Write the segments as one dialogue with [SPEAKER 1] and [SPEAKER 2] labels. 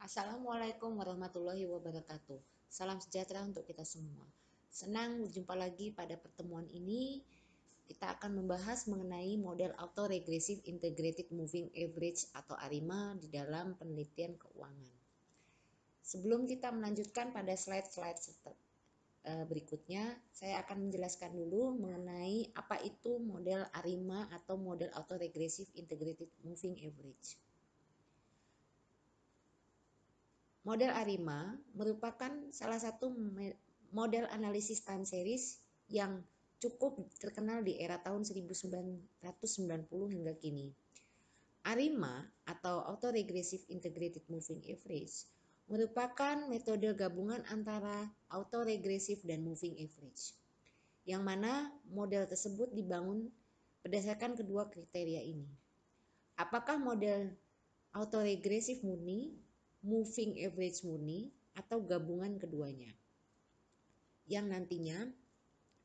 [SPEAKER 1] Assalamualaikum warahmatullahi wabarakatuh. Salam sejahtera untuk kita semua. Senang berjumpa lagi pada pertemuan ini. Kita akan membahas mengenai model Autoregressive Integrated Moving Average atau ARIMA di dalam penelitian keuangan. Sebelum kita melanjutkan pada slide-slide berikutnya, saya akan menjelaskan dulu mengenai apa itu model ARIMA atau model Autoregressive Integrated Moving Average. Model ARIMA merupakan salah satu model analisis time series yang cukup terkenal di era tahun 1990 hingga kini. ARIMA atau Autoregressive Integrated Moving Average merupakan metode gabungan antara autoregressive dan moving average, yang mana model tersebut dibangun berdasarkan kedua kriteria ini. Apakah model autoregressive murni, moving average murni, atau gabungan keduanya, yang nantinya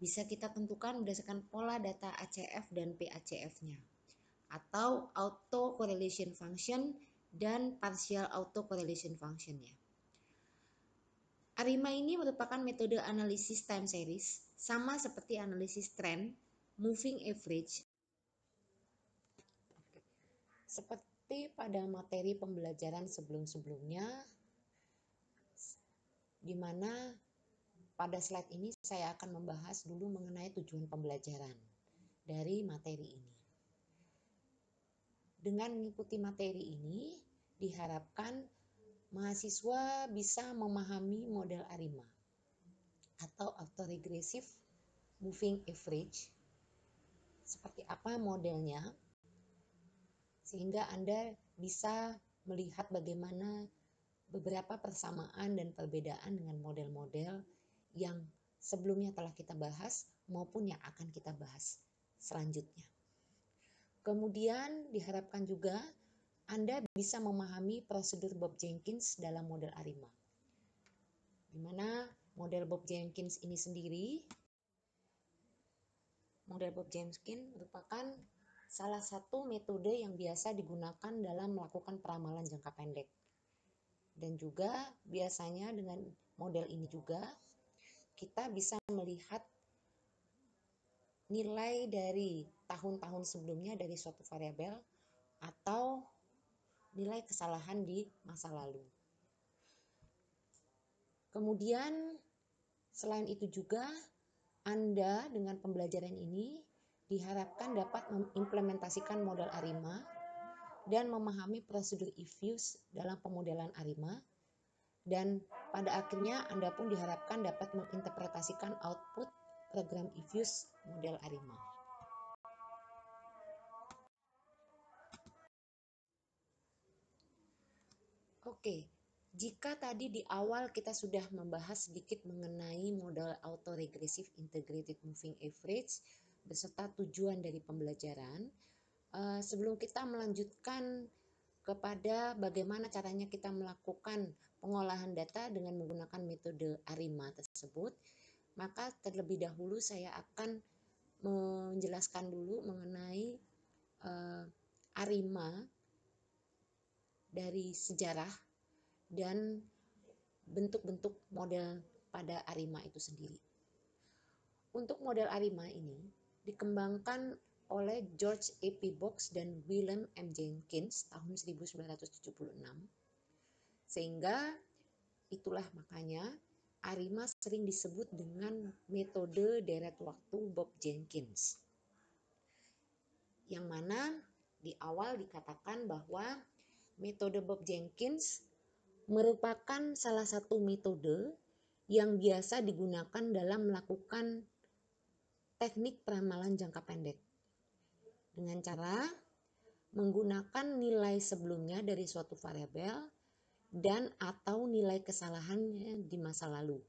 [SPEAKER 1] bisa kita tentukan berdasarkan pola data ACF dan PACF-nya, atau auto correlation function dan partial auto correlation function-nya. ARIMA ini merupakan metode analisis time series sama seperti analisis trend, moving average, seperti pada materi pembelajaran sebelum-sebelumnya, di mana pada slide ini saya akan membahas dulu mengenai tujuan pembelajaran dari materi ini. Dengan mengikuti materi ini, diharapkan mahasiswa bisa memahami model ARIMA atau Autoregressive Moving Average, seperti apa modelnya, sehingga Anda bisa melihat bagaimana beberapa persamaan dan perbedaan dengan model-model yang sebelumnya telah kita bahas maupun yang akan kita bahas selanjutnya. Kemudian diharapkan juga Anda bisa memahami prosedur Bob Jenkins dalam model ARIMA, di mana model Bob Jenkins ini sendiri, model Bob Jenkins merupakan salah satu metode yang biasa digunakan dalam melakukan peramalan jangka pendek. Dan juga biasanya dengan model ini juga kita bisa melihat nilai dari tahun-tahun sebelumnya dari suatu variabel atau nilai kesalahan di masa lalu. Kemudian selain itu juga Anda dengan pembelajaran ini diharapkan dapat mengimplementasikan model ARIMA dan memahami prosedur IFUS dalam pemodelan ARIMA, dan pada akhirnya Anda pun diharapkan dapat menginterpretasikan output program IFUS model ARIMA. Oke, jika tadi di awal kita sudah membahas sedikit mengenai model Autoregressive Integrated Moving Average beserta tujuan dari pembelajaran, sebelum kita melanjutkan kepada bagaimana caranya kita melakukan pengolahan data dengan menggunakan metode ARIMA tersebut, maka terlebih dahulu saya akan menjelaskan dulu mengenai ARIMA dari sejarah dan bentuk-bentuk model pada ARIMA itu sendiri. Untuk model ARIMA ini dikembangkan oleh George A. P. Box dan William M. Jenkins tahun 1976. Sehingga itulah makanya ARIMA sering disebut dengan metode deret waktu Bob Jenkins. Yang mana di awal dikatakan bahwa metode Bob Jenkins merupakan salah satu metode yang biasa digunakan dalam melakukan teknik peramalan jangka pendek dengan cara menggunakan nilai sebelumnya dari suatu variabel dan atau nilai kesalahannya di masa lalu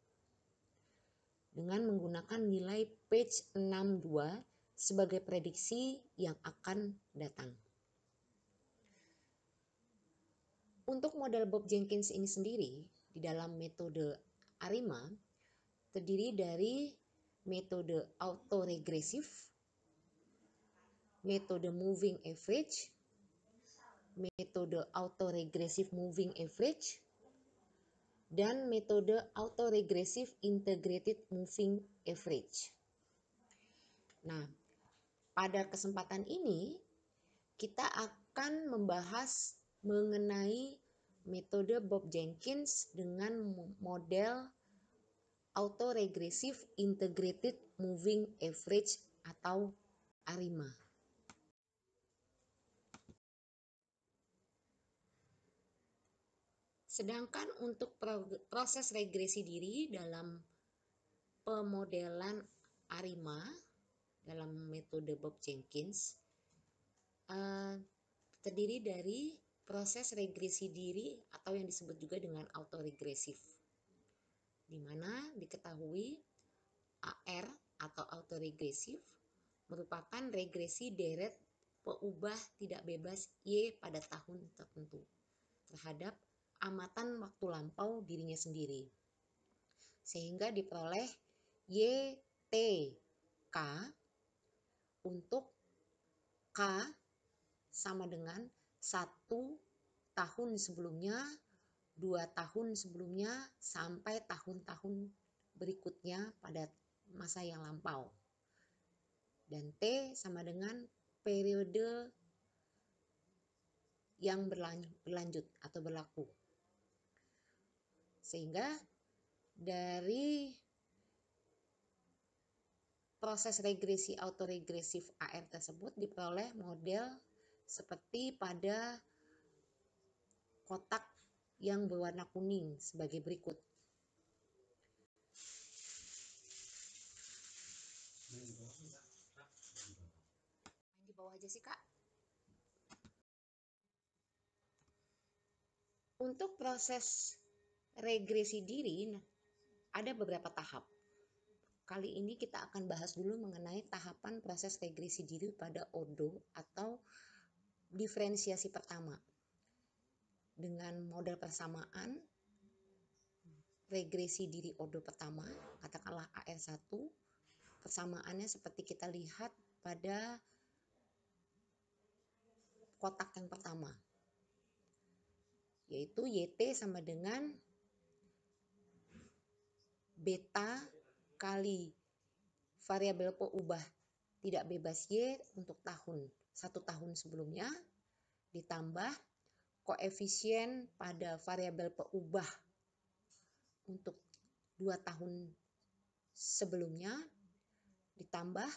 [SPEAKER 1] dengan menggunakan nilai page 62 sebagai prediksi yang akan datang. Untuk model Bob Jenkins ini sendiri di dalam metode ARIMA terdiri dari metode autoregressive, metode moving average, metode autoregressive moving average, dan metode autoregressive integrated moving average. Nah, pada kesempatan ini kita akan membahas mengenai metode Bob Jenkins dengan model autoregressive integrated moving average atau ARIMA. Sedangkan untuk proses regresi diri dalam pemodelan ARIMA dalam metode Bob Jenkins terdiri dari proses regresi diri atau yang disebut juga dengan autoregresif, di mana diketahui AR atau autoregresif merupakan regresi deret peubah tidak bebas Y pada tahun tertentu terhadap amatan waktu lampau dirinya sendiri, sehingga diperoleh YTK untuk K sama dengan 1 tahun sebelumnya, 2 tahun sebelumnya, sampai tahun-tahun berikutnya pada masa yang lampau. Dan T sama dengan periode yang berlanjut atau berlaku. Sehingga dari proses regresi autoregresif AR tersebut diperoleh model seperti pada kotak yang berwarna kuning sebagai berikut. Di bawah aja sih, Kak. Untuk proses regresi diri ada beberapa tahap. Kali ini kita akan bahas dulu mengenai tahapan proses regresi diri pada ODO atau diferensiasi pertama. Dengan model persamaan regresi diri ODO pertama, katakanlah AR1, persamaannya seperti kita lihat pada kotak yang pertama, yaitu YT sama dengan beta kali variabel peubah tidak bebas Y untuk 1 tahun sebelumnya, ditambah koefisien pada variabel peubah untuk 2 tahun sebelumnya, ditambah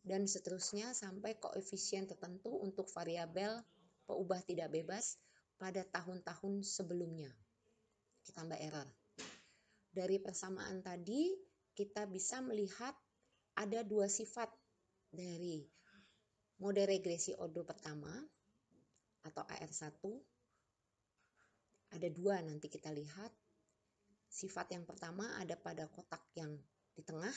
[SPEAKER 1] dan seterusnya sampai koefisien tertentu untuk variabel peubah tidak bebas pada tahun-tahun sebelumnya, ditambah error. Dari persamaan tadi kita bisa melihat ada 2 sifat dari mode regresi ODO pertama atau AR1. Ada 2 nanti kita lihat. Sifat yang pertama ada pada kotak yang di tengah,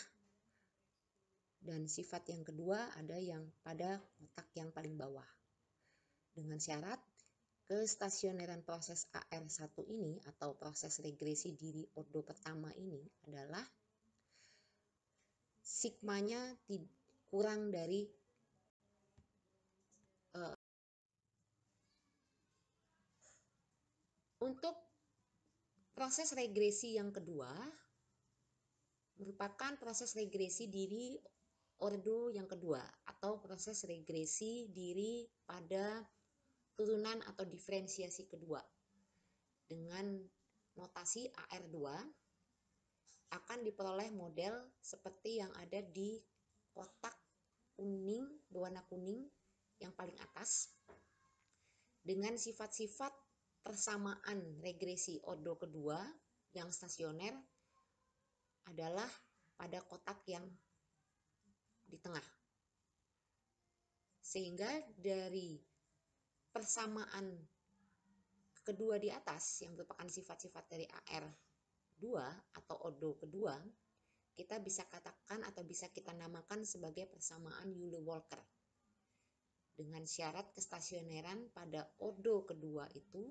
[SPEAKER 1] dan sifat yang kedua ada yang pada kotak yang paling bawah. Dengan syarat kestasioneran proses AR1 ini atau proses regresi diri ODO pertama ini adalah sigmanya kurang dari untuk proses regresi yang kedua merupakan proses regresi diri ODO yang kedua atau proses regresi diri pada turunan atau diferensiasi kedua. Dengan notasi AR2 akan diperoleh model seperti yang ada di kotak kuning, berwarna kuning yang paling atas, dengan sifat-sifat persamaan regresi ODO kedua yang stasioner adalah pada kotak yang di tengah. Sehingga dari persamaan kedua di atas yang merupakan sifat-sifat dari AR2 atau ODO kedua, kita bisa katakan atau bisa kita namakan sebagai persamaan Euler-Walker. Dengan syarat kestasioneran pada ODO kedua itu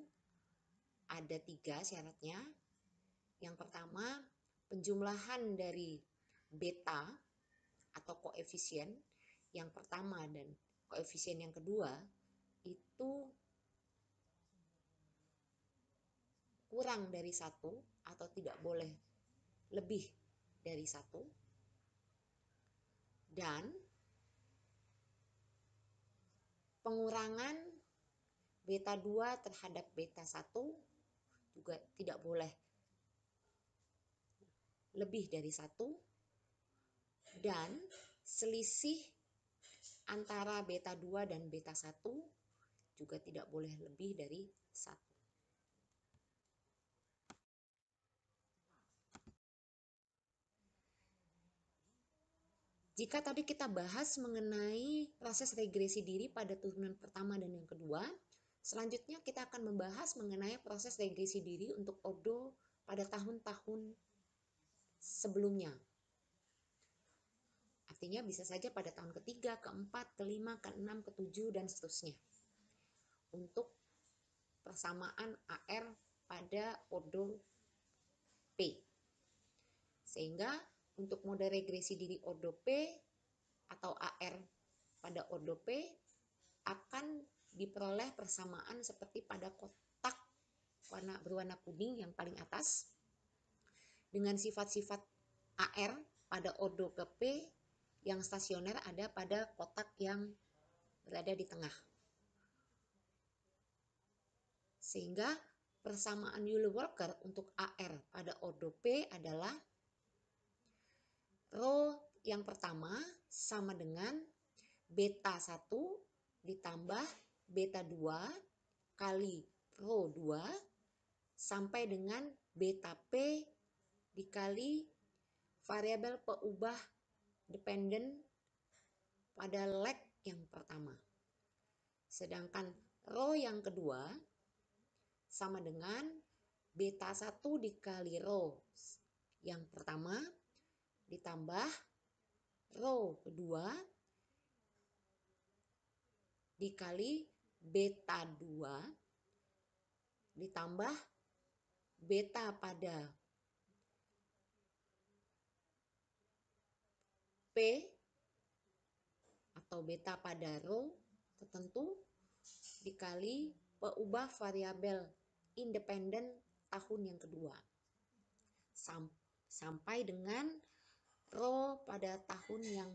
[SPEAKER 1] ada 3 syaratnya. Yang pertama, penjumlahan dari beta atau koefisien yang pertama dan koefisien yang kedua itu kurang dari 1 atau tidak boleh lebih dari 1, dan pengurangan beta 2 terhadap beta 1 juga tidak boleh lebih dari 1, dan selisih antara beta 2 dan beta 1 juga tidak boleh lebih dari 1. Jika tadi kita bahas mengenai proses regresi diri pada turunan pertama dan yang kedua, selanjutnya kita akan membahas mengenai proses regresi diri untuk ordo pada tahun-tahun sebelumnya. Artinya bisa saja pada tahun ketiga, keempat, kelima, keenam, ketujuh, dan seterusnya. Untuk persamaan AR pada ordo P. Sehingga untuk mode regresi diri ordo P atau AR pada ordo P akan diperoleh persamaan seperti pada kotak berwarna kuning yang paling atas, dengan sifat-sifat AR pada ordo ke P yang stasioner ada pada kotak yang berada di tengah. Sehingga persamaan Euler-Walker untuk AR pada ordo P adalah rho yang pertama sama dengan beta 1 ditambah beta 2 kali rho 2 sampai dengan beta P dikali variabel peubah dependen pada leg yang pertama. Sedangkan rho yang kedua sama dengan beta 1 dikali rho yang pertama ditambah rho kedua dikali beta 2 ditambah beta pada P atau beta pada rho tertentu dikali peubah variabel independen tahun yang kedua sampai dengan rho pada tahun yang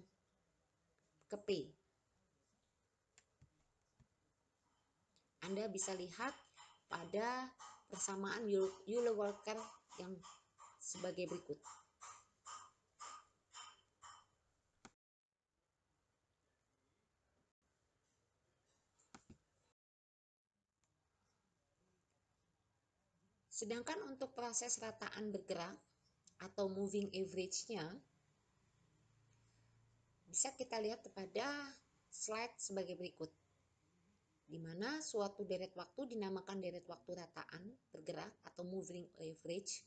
[SPEAKER 1] ke P. Anda bisa lihat pada persamaan Euler-Walker yang sebagai berikut. Sedangkan untuk proses rataan bergerak atau moving average-nya bisa kita lihat pada slide sebagai berikut, di mana suatu deret waktu dinamakan deret waktu rataan bergerak atau moving average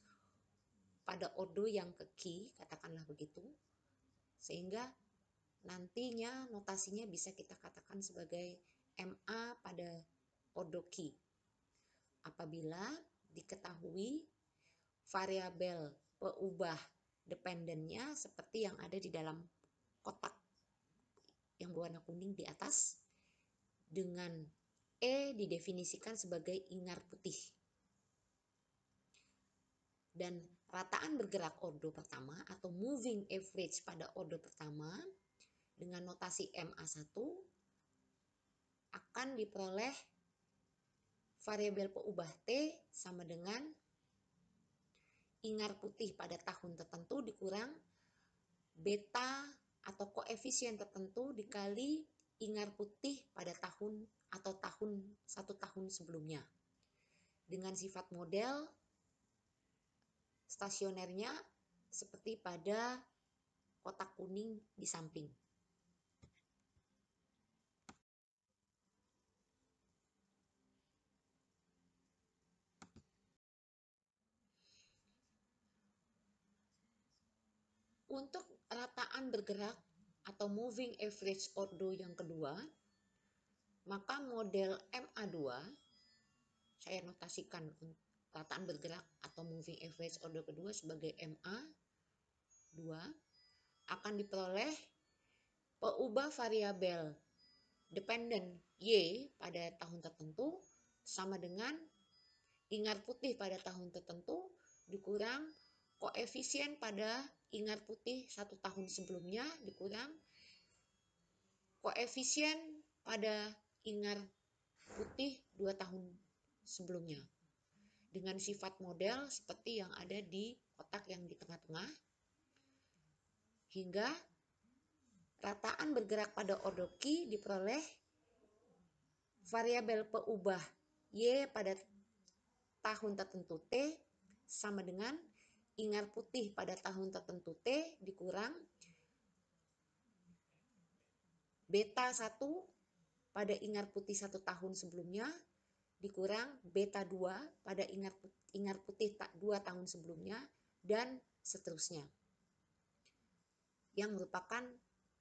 [SPEAKER 1] pada ordo yang ke Q, katakanlah begitu, sehingga nantinya notasinya bisa kita katakan sebagai MA pada ordo Q. Apabila diketahui variabel peubah dependennya seperti yang ada di dalam kotak yang berwarna kuning di atas, dengan E didefinisikan sebagai ingar putih. Dan rataan bergerak ordo pertama atau moving average pada ordo pertama dengan notasi MA1 akan diperoleh variabel peubah T sama dengan ingar putih pada tahun tertentu dikurang beta atau koefisien tertentu dikali ingar putih pada tahun atau satu tahun sebelumnya, dengan sifat model stasionernya seperti pada kotak kuning di samping. Untuk rataan bergerak atau moving average ordo yang kedua, maka model MA2, saya notasikan rataan bergerak atau moving average ordo kedua sebagai MA2, akan diperoleh peubah variabel dependen Y pada tahun tertentu sama dengan ingar putih pada tahun tertentu dikurang koefisien pada ingar putih 1 tahun sebelumnya, dikurang koefisien pada ingar putih 2 tahun sebelumnya. Dengan sifat model seperti yang ada di kotak yang di tengah-tengah, hingga rataan bergerak pada ordoki diperoleh variabel peubah Y pada tahun tertentu T sama dengan ingar putih pada tahun tertentu T dikurang beta 1 pada ingar putih 1 tahun sebelumnya dikurang beta 2 pada ingar putih 2 tahun sebelumnya, dan seterusnya. Yang merupakan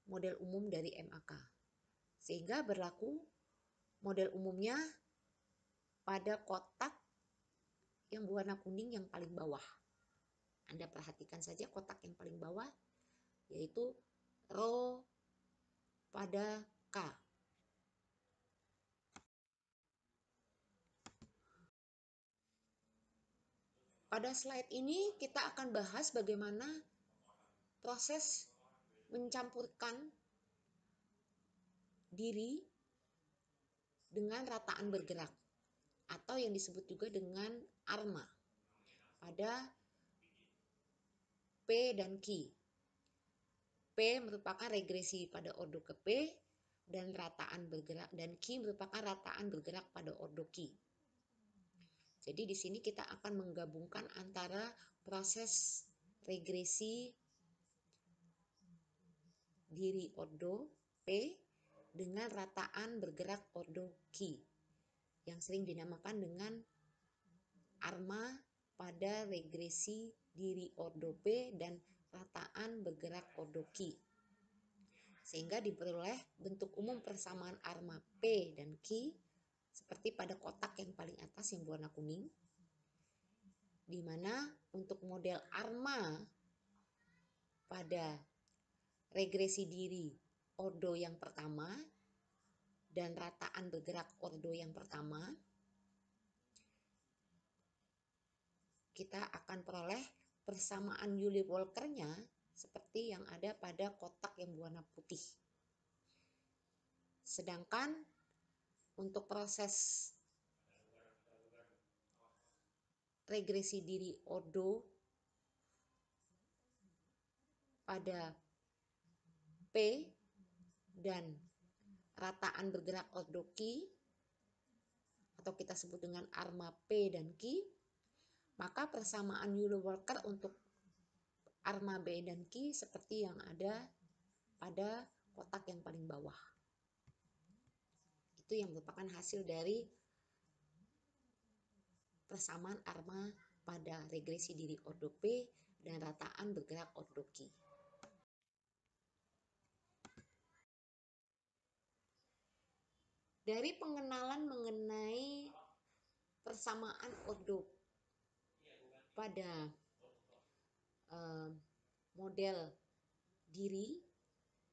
[SPEAKER 1] model umum dari MAK. Sehingga berlaku model umumnya pada kotak yang berwarna kuning yang paling bawah. Anda perhatikan saja kotak yang paling bawah, yaitu rho pada K. Pada slide ini kita akan bahas bagaimana proses mencampurkan diri dengan rataan bergerak atau yang disebut juga dengan ARMA pada P dan Q. P merupakan regresi pada ordo ke P dan rataan bergerak, dan Q merupakan rataan bergerak pada ordo Q. Jadi di sini kita akan menggabungkan antara proses regresi diri ordo P dengan rataan bergerak ordo Q yang sering dinamakan dengan ARMA pada regresi diri ordo P dan rataan bergerak ordo Q. Sehingga diperoleh bentuk umum persamaan ARMA P dan Q seperti pada kotak yang paling atas yang berwarna kuning, di mana untuk model ARMA pada regresi diri ordo yang pertama dan rataan bergerak ordo yang pertama, kita akan peroleh persamaan Euler-Walker-nya seperti yang ada pada kotak yang berwarna putih. Sedangkan untuk proses regresi diri ordo pada P dan rataan bergerak ordo Q atau kita sebut dengan ARMA P dan Q, maka persamaan Euler-Walker untuk ARMA B dan Q seperti yang ada pada kotak yang paling bawah. Itu yang merupakan hasil dari persamaan ARMA pada regresi diri ordo P dan rataan bergerak ordo Q. Dari pengenalan mengenai persamaan ordo pada model diri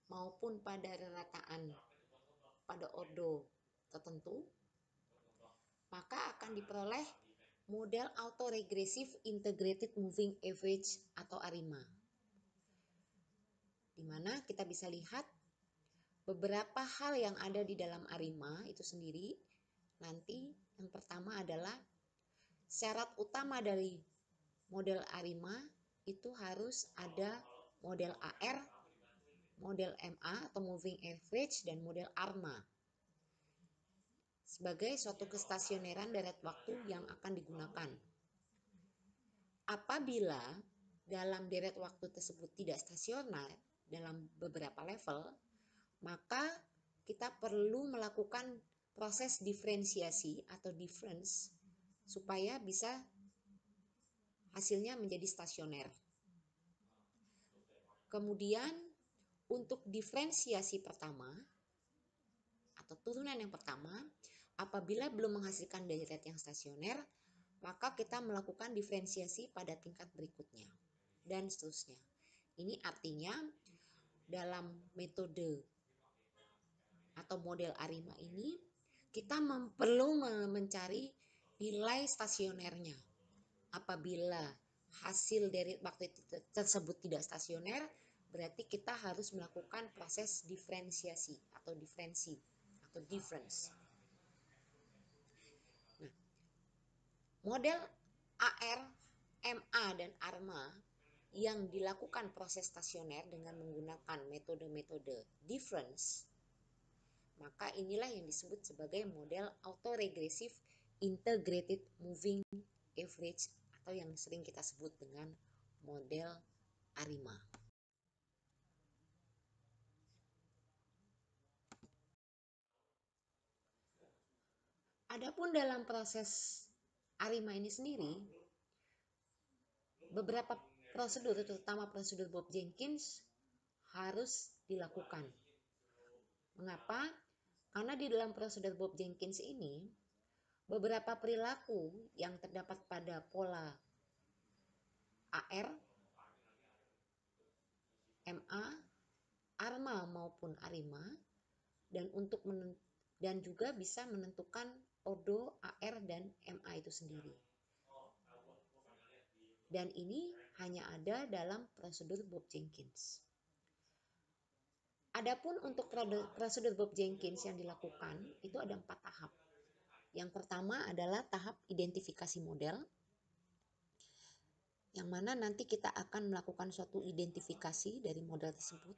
[SPEAKER 1] maupun pada rataan pada ordo tertentu, maka akan diperoleh model autoregressive integrated moving average atau ARIMA, di mana kita bisa lihat beberapa hal yang ada di dalam ARIMA itu sendiri. Nanti yang pertama adalah syarat utama dari model ARIMA itu harus ada model AR, model MA atau moving average, dan model ARMA sebagai suatu kestasioneran deret waktu yang akan digunakan. Apabila dalam deret waktu tersebut tidak stasioner dalam beberapa level, maka kita perlu melakukan proses diferensiasi atau difference supaya bisa hasilnya menjadi stasioner. Kemudian untuk diferensiasi pertama atau turunan yang pertama, apabila belum menghasilkan deret yang stasioner, maka kita melakukan diferensiasi pada tingkat berikutnya dan seterusnya. Ini artinya dalam metode atau model ARIMA ini kita perlu mencari nilai stasionernya. Apabila hasil dari waktu tersebut tidak stasioner, berarti kita harus melakukan proses diferensiasi atau diferensi atau difference. Nah, model AR, MA, dan ARMA yang dilakukan proses stasioner dengan menggunakan metode-metode difference, maka inilah yang disebut sebagai model autoregressive integrated moving average atau yang sering kita sebut dengan model ARIMA. Adapun dalam proses ARIMA ini sendiri, beberapa prosedur, terutama prosedur Bob Jenkins, harus dilakukan. Mengapa? Karena di dalam prosedur Bob Jenkins ini, beberapa perilaku yang terdapat pada pola AR, MA, ARMA maupun ARIMA, dan juga bisa menentukan ordo AR dan MA itu sendiri. Dan ini hanya ada dalam prosedur Bob Jenkins. Adapun untuk prosedur Bob Jenkins yang dilakukan itu ada 4 tahap. Yang pertama adalah tahap identifikasi model, yang mana nanti kita akan melakukan suatu identifikasi dari model tersebut.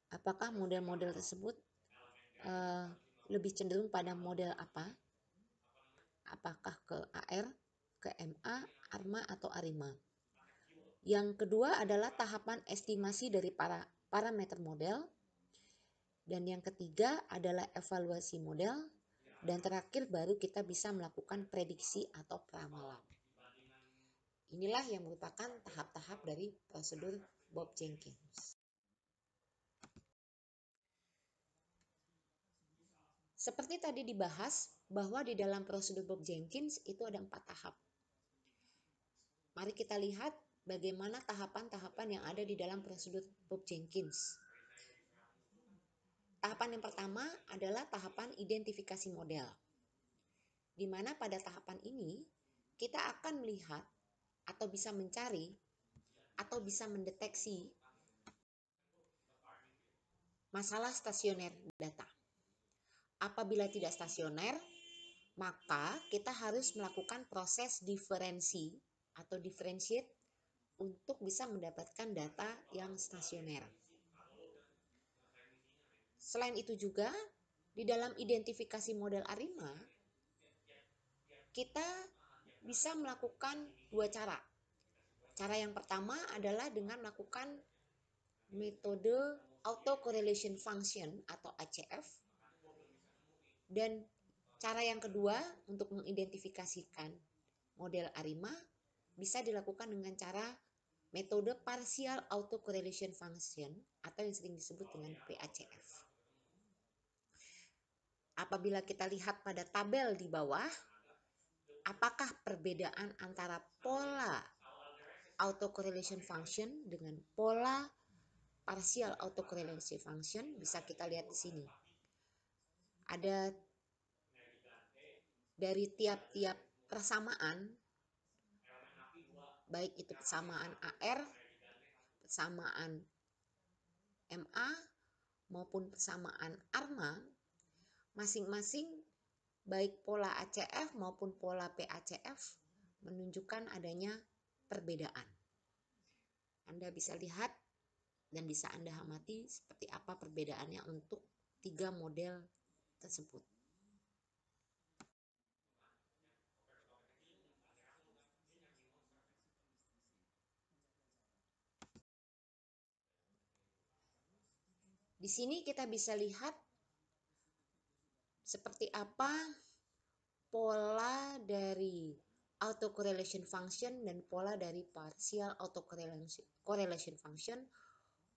[SPEAKER 1] Apakah model-model tersebut lebih cenderung pada model apa? Apakah ke AR, ke MA, ARMA, atau ARIMA? Yang kedua adalah tahapan estimasi dari parameter model. Dan yang ketiga adalah evaluasi model. Dan terakhir baru kita bisa melakukan prediksi atau pramalan. Inilah yang merupakan tahap-tahap dari prosedur Bob Jenkins. Seperti tadi dibahas bahwa di dalam prosedur Bob Jenkins itu ada 4 tahap. Mari kita lihat bagaimana tahapan-tahapan yang ada di dalam prosedur Bob Jenkins. Tahapan yang pertama adalah tahapan identifikasi model, di mana pada tahapan ini kita akan melihat atau bisa mencari atau bisa mendeteksi masalah stasioner data. Apabila tidak stasioner, maka kita harus melakukan proses diferensi atau differentiate untuk bisa mendapatkan data yang stasioner. Selain itu juga, di dalam identifikasi model ARIMA, kita bisa melakukan 2 cara. Cara yang pertama adalah dengan melakukan metode autocorrelation function atau ACF. Dan cara yang kedua untuk mengidentifikasikan model ARIMA bisa dilakukan dengan cara metode partial autocorrelation function atau yang sering disebut dengan PACF. Apabila kita lihat pada tabel di bawah, apakah perbedaan antara pola autocorrelation function dengan pola partial autocorrelation function bisa kita lihat di sini. Ada dari tiap-tiap persamaan, baik itu persamaan AR, persamaan MA, maupun persamaan ARMA, masing-masing baik pola ACF maupun pola PACF menunjukkan adanya perbedaan. Anda bisa lihat dan bisa Anda amati seperti apa perbedaannya untuk 3 model tersebut. Di sini kita bisa lihat seperti apa pola dari autocorrelation function dan pola dari partial autocorrelation function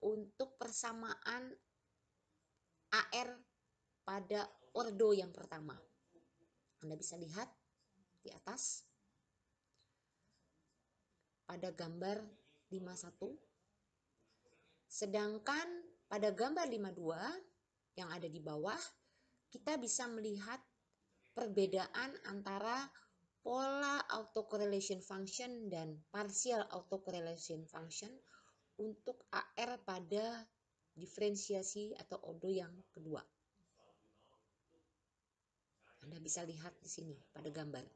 [SPEAKER 1] untuk persamaan AR pada ordo yang pertama. Anda bisa lihat di atas pada gambar 51. Sedangkan pada gambar 52 yang ada di bawah, kita bisa melihat perbedaan antara pola autocorrelation function dan partial autocorrelation function untuk AR pada diferensiasi atau odo yang kedua. Anda bisa lihat di sini pada gambar.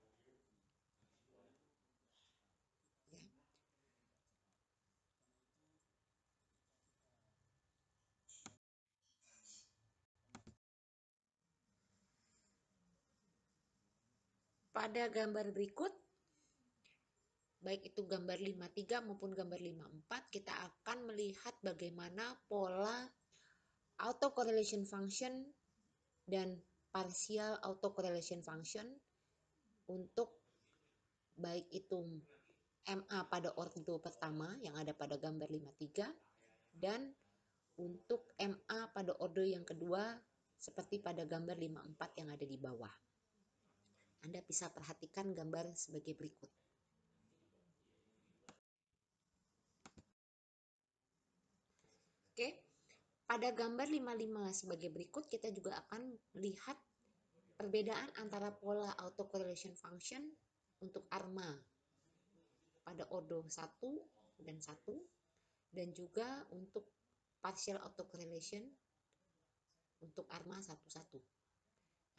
[SPEAKER 1] Pada gambar berikut, baik itu gambar 53 maupun gambar 54, kita akan melihat bagaimana pola autocorrelation function dan partial autocorrelation function untuk baik itu MA pada ordo pertama yang ada pada gambar 53 dan untuk MA pada ordo yang kedua seperti pada gambar 54 yang ada di bawah. Anda bisa perhatikan gambar sebagai berikut. Oke, pada gambar 55 sebagai berikut kita juga akan melihat perbedaan antara pola autocorrelation function untuk ARMA pada ordo 1 dan 1 dan juga untuk partial autocorrelation untuk ARMA 11.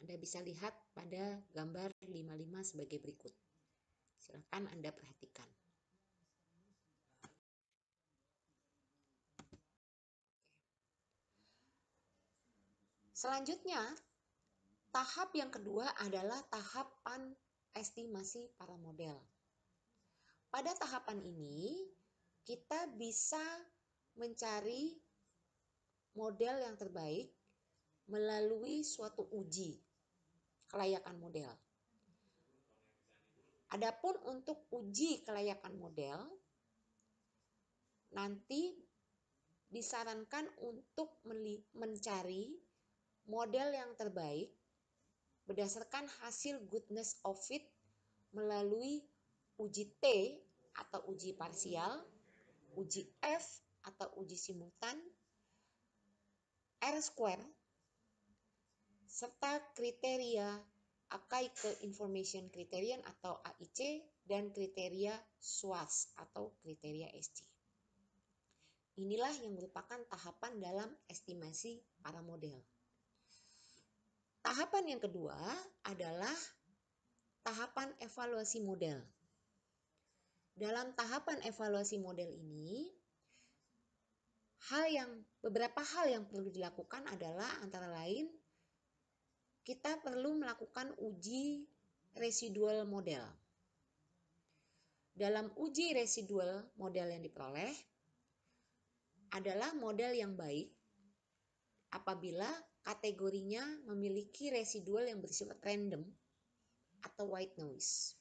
[SPEAKER 1] Anda bisa lihat pada gambar 55 sebagai berikut. Silakan Anda perhatikan. Selanjutnya, tahap yang kedua adalah tahapan estimasi para model. Pada tahapan ini, kita bisa mencari model yang terbaik melalui suatu uji kelayakan model. Adapun untuk uji kelayakan model, nanti disarankan untuk mencari model yang terbaik berdasarkan hasil goodness of fit melalui uji T atau uji parsial, uji F atau uji simultan, R-square, serta kriteria Akaike Information Criterion atau AIC dan kriteria SWAS atau kriteria SC. Inilah yang merupakan tahapan dalam estimasi para model. Tahapan yang kedua adalah tahapan evaluasi model. Dalam tahapan evaluasi model ini, beberapa hal yang perlu dilakukan adalah antara lain kita perlu melakukan uji residual model. Dalam uji residual model yang diperoleh adalah model yang baik apabila kategorinya memiliki residual yang bersifat random atau white noise.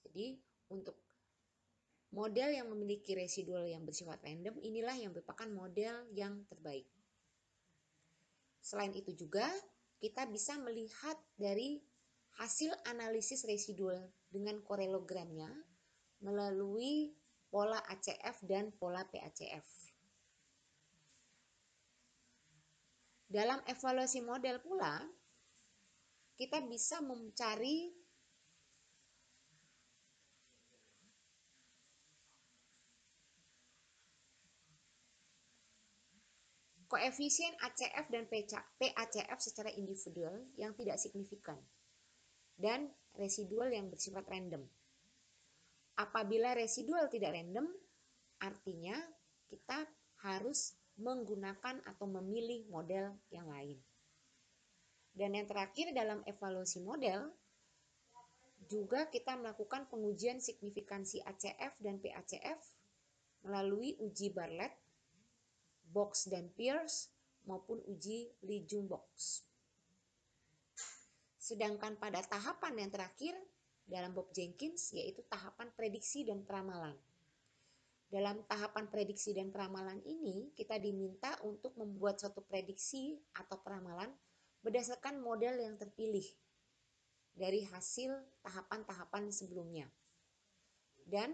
[SPEAKER 1] Jadi untuk model yang memiliki residual yang bersifat random inilah yang merupakan model yang terbaik. Selain itu juga kita bisa melihat dari hasil analisis residual dengan korelogramnya melalui pola ACF dan pola PACF. Dalam evaluasi model pula, kita bisa mencari koefisien ACF dan PACF secara individual yang tidak signifikan dan residual yang bersifat random. Apabila residual tidak random, artinya kita harus menggunakan atau memilih model yang lain. Dan yang terakhir dalam evaluasi model, juga kita melakukan pengujian signifikansi ACF dan PACF melalui uji Bartlett, Box dan Pierce maupun uji Lee-Jung-Box. Sedangkan pada tahapan yang terakhir dalam Bob Jenkins yaitu tahapan prediksi dan peramalan. Dalam tahapan prediksi dan peramalan ini, kita diminta untuk membuat suatu prediksi atau peramalan berdasarkan model yang terpilih dari hasil tahapan-tahapan sebelumnya. Dan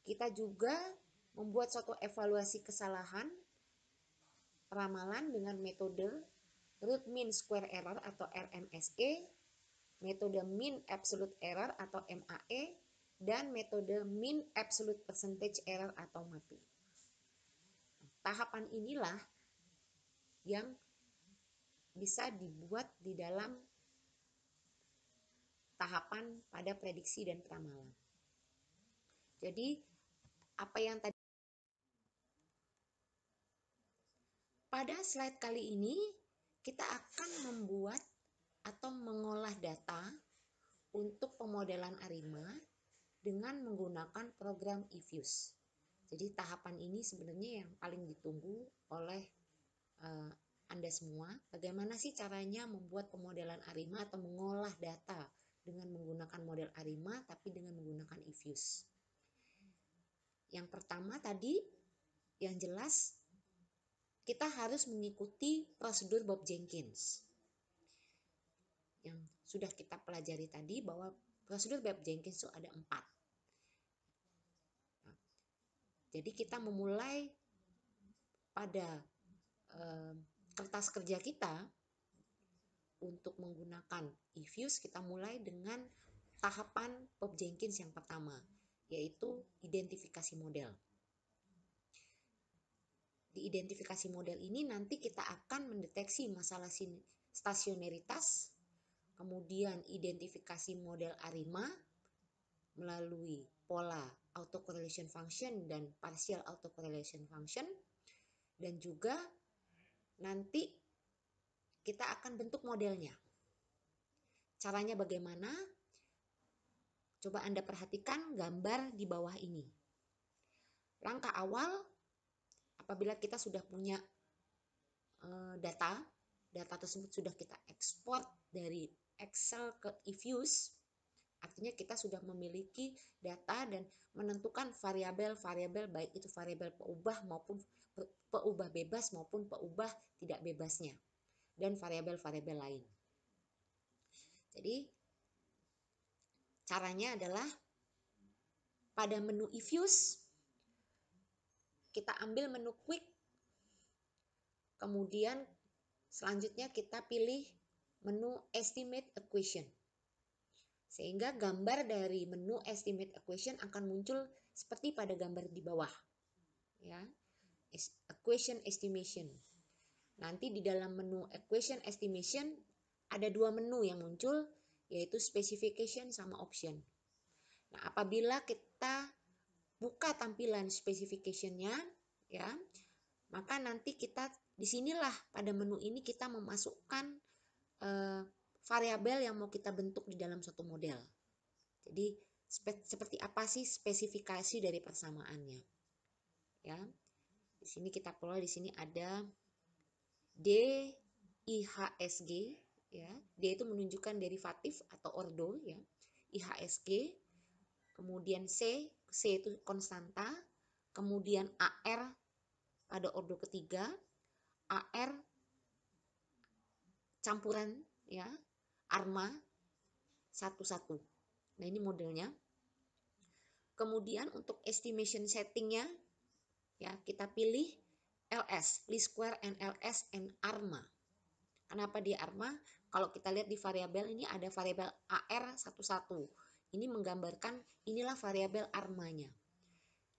[SPEAKER 1] kita juga membuat suatu evaluasi kesalahan peramalan dengan metode root mean square error atau RMSE metode mean absolute error atau MAE, dan metode mean absolute percentage error atau MAPE. Tahapan inilah yang bisa dibuat di dalam tahapan pada prediksi dan peramalan. Jadi apa yang tadi pada slide kali ini kita akan membuat atau mengolah data untuk pemodelan ARIMA dengan menggunakan program eFuse. Jadi tahapan ini sebenarnya yang paling ditunggu oleh Anda semua. Bagaimana sih caranya membuat pemodelan ARIMA atau mengolah data dengan menggunakan model ARIMA tapi dengan menggunakan eFuse. Yang pertama tadi yang jelas kita harus mengikuti prosedur Bob Jenkins. Yang sudah kita pelajari tadi bahwa prosedur Bob Jenkins itu ada 4. Nah, jadi kita memulai pada kertas kerja kita untuk menggunakan eFuse, kita mulai dengan tahapan Bob Jenkins yang pertama, yaitu identifikasi model. Di identifikasi model ini nanti kita akan mendeteksi masalah stasionaritas, kemudian identifikasi model ARIMA melalui pola autocorrelation function dan partial autocorrelation function, dan juga nanti kita akan bentuk modelnya. Caranya bagaimana? Coba Anda perhatikan gambar di bawah ini. Langkah awal, apabila kita sudah punya data tersebut sudah kita ekspor dari Excel ke eFuse, artinya kita sudah memiliki data dan menentukan variabel-variabel, baik itu variabel peubah maupun peubah bebas maupun peubah tidak bebasnya, dan variabel-variabel lain. Jadi caranya adalah pada menu eFuse kita ambil menu quick, kemudian selanjutnya kita pilih menu estimate equation, sehingga gambar dari menu estimate equation akan muncul seperti pada gambar di bawah, ya, equation estimation. Nanti di dalam menu equation estimation ada 2 menu yang muncul, yaitu specification sama option. Nah, apabila kita buka tampilan specification-nya, ya, maka nanti kita disinilah pada menu ini kita memasukkan variabel yang mau kita bentuk di dalam suatu model. Jadi seperti apa sih spesifikasi dari persamaannya? Ya, di sini kita perlu, di sini ada DIHSG, ya. D itu menunjukkan derivatif atau ordo, ya. IHSG, kemudian C itu konstanta, kemudian AR pada ordo ketiga, AR campuran, ya, ARMA 1-1. Nah, ini modelnya. Kemudian untuk estimation settingnya, ya, kita pilih LS, least square and LS and ARMA. Kenapa di ARMA? Kalau kita lihat di variabel ini ada variabel AR 1-1. Ini menggambarkan inilah variabel ARMA-nya.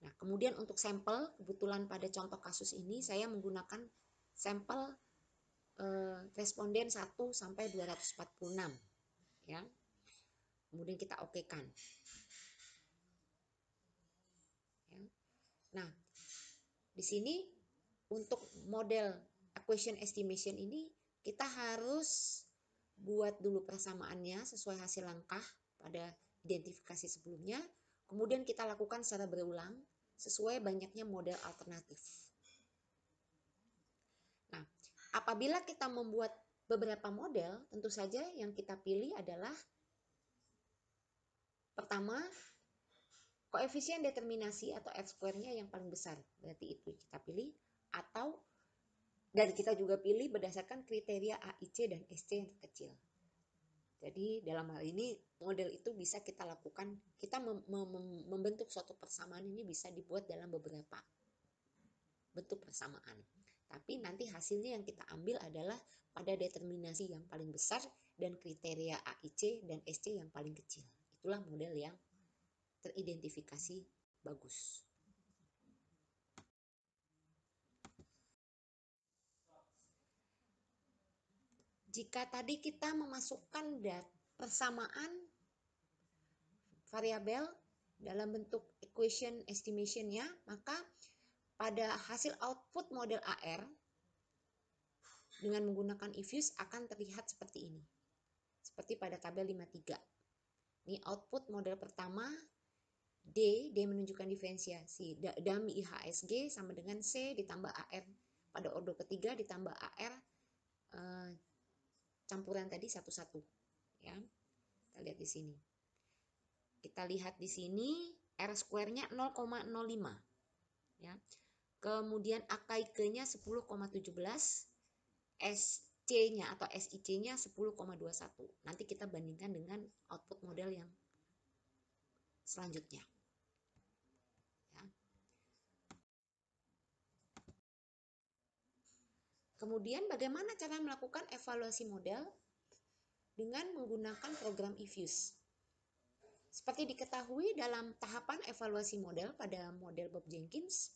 [SPEAKER 1] Nah, kemudian untuk sampel, kebetulan pada contoh kasus ini saya menggunakan sampel responden 1 sampai 246, ya. Kemudian kita okekan. Ya. Nah, di sini untuk model equation estimation ini kita harus buat dulu persamaannya sesuai hasil langkah pada identifikasi sebelumnya, kemudian kita lakukan secara berulang sesuai banyaknya model alternatif. Nah, apabila kita membuat beberapa model, tentu saja yang kita pilih adalah pertama, koefisien determinasi atau F-square-nya yang paling besar, berarti itu kita pilih, atau dan kita juga pilih berdasarkan kriteria AIC dan SC yang terkecil. Jadi dalam hal ini model itu bisa kita lakukan, kita membentuk suatu persamaan ini bisa dibuat dalam beberapa bentuk persamaan. Tapi nanti hasilnya yang kita ambil adalah pada determinasi yang paling besar dan kriteria AIC dan SC yang paling kecil. Itulah model yang teridentifikasi bagus. Jika tadi kita memasukkan persamaan variabel dalam bentuk equation estimation-nya, maka pada hasil output model AR dengan menggunakan eFuse akan terlihat seperti ini. Seperti pada tabel 53. Ini output model pertama, D menunjukkan diferensiasi. Dummy IHSG sama dengan C ditambah AR pada ordo ketiga ditambah AR campuran tadi satu-satu. Ya. Kita lihat di sini. Kita lihat di sini R square-nya 0,05. Ya. Kemudian AKIK-nya 10,17. SC-nya atau SIC-nya 10,21. Nanti kita bandingkan dengan output model yang selanjutnya. Ya. Kemudian bagaimana cara melakukan evaluasi model dengan menggunakan program eFuse? Seperti diketahui dalam tahapan evaluasi model pada model Bob Jenkins,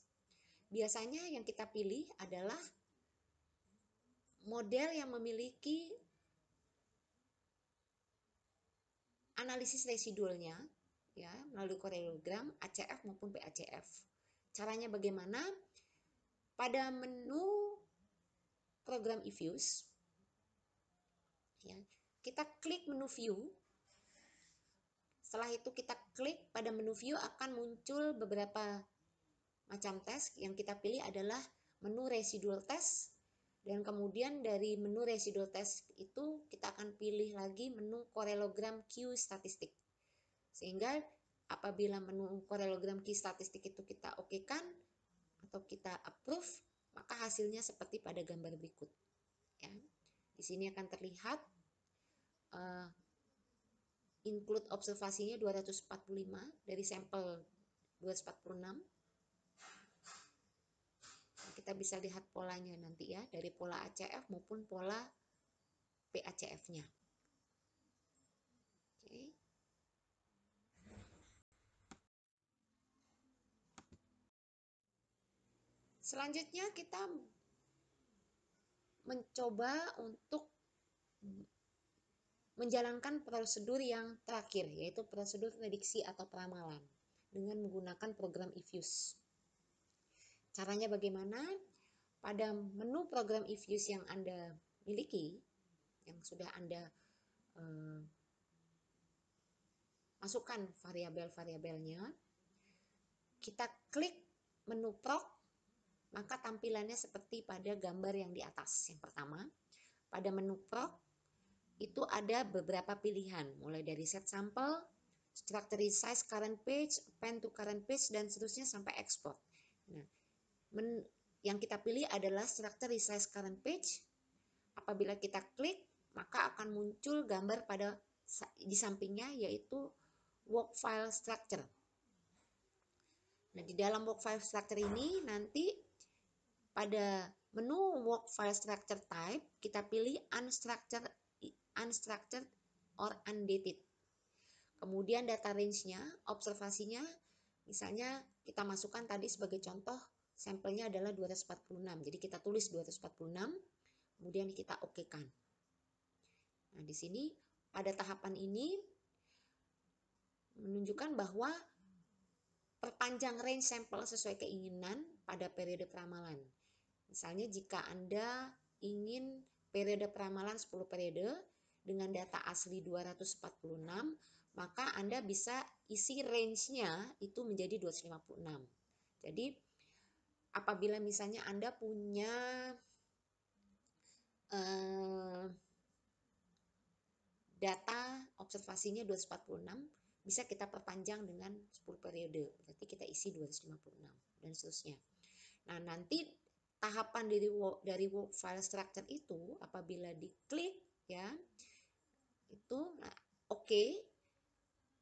[SPEAKER 1] biasanya yang kita pilih adalah model yang memiliki analisis residualnya ya melalui koreogram ACF maupun PACF. Caranya bagaimana? Pada menu program eFuse ya, kita klik menu view. Setelah itu kita klik pada menu view akan muncul beberapa macam tes. Yang kita pilih adalah menu residual test. Dan kemudian dari menu residual test itu kita akan pilih lagi menu koreogram Q statistik. Sehingga apabila menu koreogram Q statistik itu kita okekan atau kita approve, maka hasilnya seperti pada gambar berikut. Ya. Di sini akan terlihat include observasinya 245 dari sampel 246. Kita bisa lihat polanya nanti ya, dari pola ACF maupun pola PACF-nya. Oke. Selanjutnya kita mencoba untuk menjalankan prosedur yang terakhir, yaitu prosedur prediksi atau peramalan dengan menggunakan program eFuse. Caranya bagaimana? Pada menu program eFuse yang Anda miliki, yang sudah Anda masukkan variabel-variabelnya, kita klik menu proc, maka tampilannya seperti pada gambar yang di atas. Yang pertama, pada menu proc itu ada beberapa pilihan, mulai dari set sample, structure resize current page, append to current page, dan seterusnya sampai export. Nah, yang kita pilih adalah structure resize current page. Apabila kita klik, maka akan muncul gambar pada di sampingnya, yaitu work file structure. Nah, di dalam work file structure ini nanti pada menu work file structure type kita pilih unstructured or undated. Kemudian data range-nya, observasinya, misalnya kita masukkan tadi sebagai contoh sampelnya adalah 246. Jadi kita tulis 246, kemudian kita okekan. Nah, di sini pada tahapan ini menunjukkan bahwa perpanjang range sampel sesuai keinginan pada periode peramalan. Misalnya jika Anda ingin periode peramalan 10 periode dengan data asli 246, maka Anda bisa isi range-nya itu menjadi 256. Jadi apabila misalnya Anda punya data observasinya 246, bisa kita perpanjang dengan 10 periode. Berarti kita isi 256 dan seterusnya. Nah, nanti tahapan dari work file structure itu apabila diklik ya, itu oke.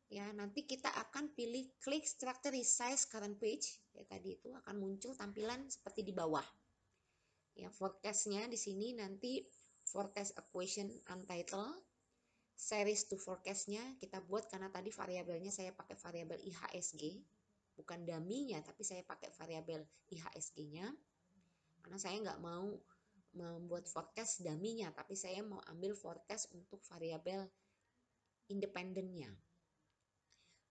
[SPEAKER 1] Ya, nanti kita akan pilih klik structure resize current page. Ya, tadi itu akan muncul tampilan seperti di bawah. Ya, forecast-nya di sini nanti forecast equation untitled series to forecast-nya kita buat, karena tadi variabelnya saya pakai variabel IHSG, bukan dummy-nya, tapi saya pakai variabel IHSG-nya, karena saya nggak mau membuat forecast dummy-nya, tapi saya mau ambil forecast untuk variabel independennya.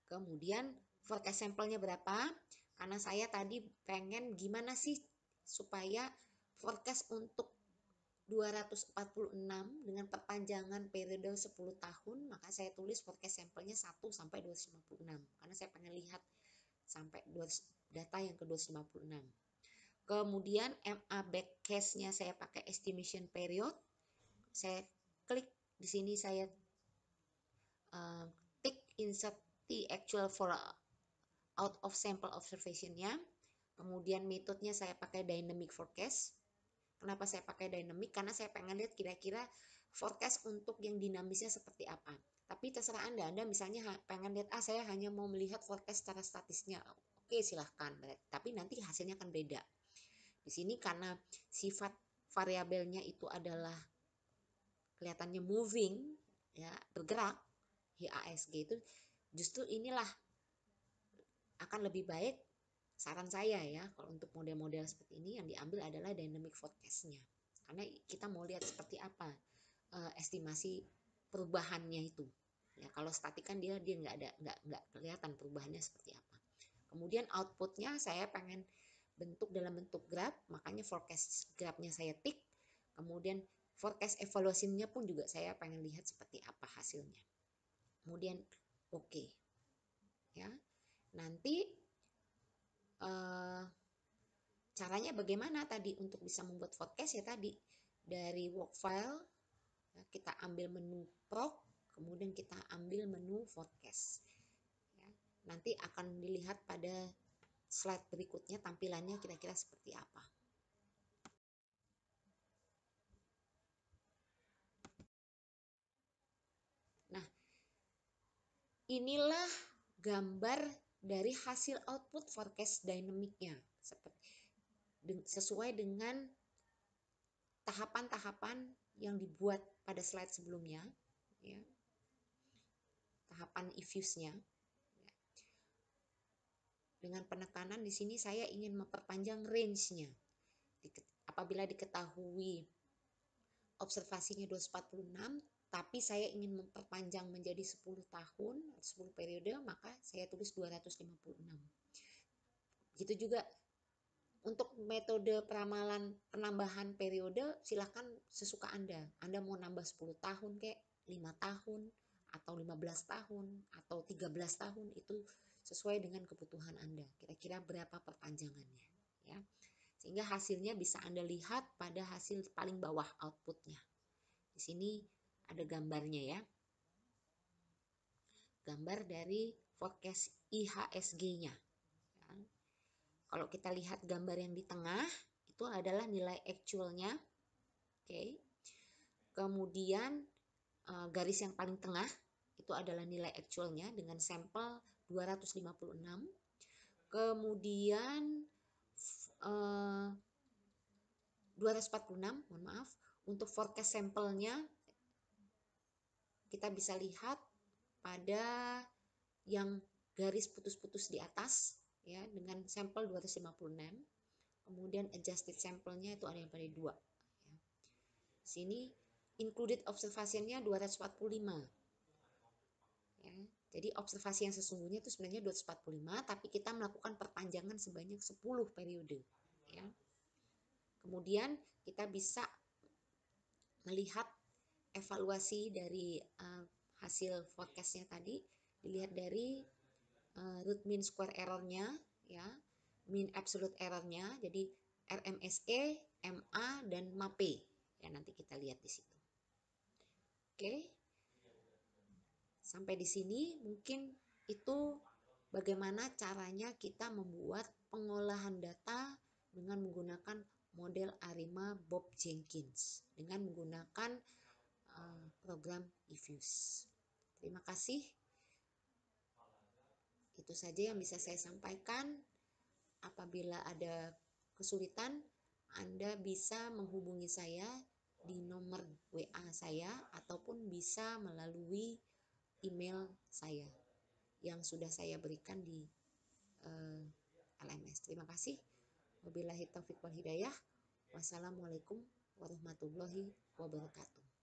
[SPEAKER 1] Kemudian forecast sampelnya berapa? Karena saya tadi pengen gimana sih supaya forecast untuk 246 dengan perpanjangan periode 10 tahun, maka saya tulis forecast sampelnya 1 sampai 256. Karena saya pengen lihat sampai data yang ke 256. Kemudian MA backcast-nya saya pakai estimation period. Saya klik di sini, saya tick insert the actual for out of sample observation-nya. Kemudian metodenya saya pakai dynamic forecast. Kenapa saya pakai dynamic? Karena saya pengen lihat kira-kira forecast untuk yang dinamisnya seperti apa. Tapi terserah Anda misalnya pengen lihat, saya hanya mau melihat forecast secara statisnya. Oke, silahkan. Tapi nanti hasilnya akan beda. Di sini karena sifat variabelnya itu adalah kelihatannya moving, ya, bergerak, HASG itu, justru inilah akan lebih baik, saran saya ya, kalau untuk model-model seperti ini yang diambil adalah dynamic forecast-nya. Karena kita mau lihat seperti apa estimasi perubahannya itu. Ya, kalau statik kan dia nggak kelihatan perubahannya seperti apa. Kemudian outputnya saya pengen bentuk dalam bentuk graf, makanya forecast grafnya saya tick. Kemudian forecast evaluasinya pun juga saya pengen lihat seperti apa hasilnya. Kemudian oke. Ya. Nanti caranya bagaimana tadi untuk bisa membuat forecast, ya tadi dari work file ya, kita ambil menu proc, kemudian kita ambil menu forecast. Ya. Nanti akan dilihat pada slide berikutnya tampilannya kira-kira seperti apa. Nah, inilah gambar dari hasil output forecast dynamicnya, sesuai dengan tahapan-tahapan yang dibuat pada slide sebelumnya, ya. Tahapan diffuse-nya. Dengan penekanan di sini saya ingin memperpanjang range-nya. Apabila diketahui observasinya 246, tapi saya ingin memperpanjang menjadi 10 tahun, 10 periode, maka saya tulis 256. Begitu juga untuk metode peramalan penambahan periode, silahkan sesuka Anda. Anda mau nambah 10 tahun kek, 5 tahun, atau 15 tahun, atau 13 tahun, itu sesuai dengan kebutuhan Anda. Kira-kira berapa perpanjangannya. Ya. Sehingga hasilnya bisa Anda lihat pada hasil paling bawah outputnya. Di sini ada gambarnya ya. Gambar dari forecast IHSG-nya. Ya. Kalau kita lihat gambar yang di tengah, itu adalah nilai actualnya. Oke. Kemudian garis yang paling tengah, itu adalah nilai actualnya dengan sampel 256. Kemudian 246, mohon maaf, untuk forecast sampelnya kita bisa lihat pada yang garis putus-putus di atas ya, dengan sampel 256. Kemudian adjusted sampelnya itu ada yang pada 2 ya. Sini included observation-nya 245 ya. Jadi observasi yang sesungguhnya itu sebenarnya 245, tapi kita melakukan perpanjangan sebanyak 10 periode ya. Kemudian kita bisa melihat evaluasi dari hasil forecast-nya tadi, dilihat dari root mean square error-nya ya, mean absolute error-nya, jadi RMSE, MA dan MAPE ya, nanti kita lihat di situ. Oke. Sampai di sini mungkin itu bagaimana caranya kita membuat pengolahan data dengan menggunakan model ARIMA Bob Jenkins dengan menggunakan program diffuse. Terima kasih. Itu saja yang bisa saya sampaikan. Apabila ada kesulitan, Anda bisa menghubungi saya di nomor WA saya ataupun bisa melalui email saya yang sudah saya berikan di LMS. Terima kasih. Wabillahi taufiq wal hidayah. Wassalamualaikum warahmatullahi wabarakatuh.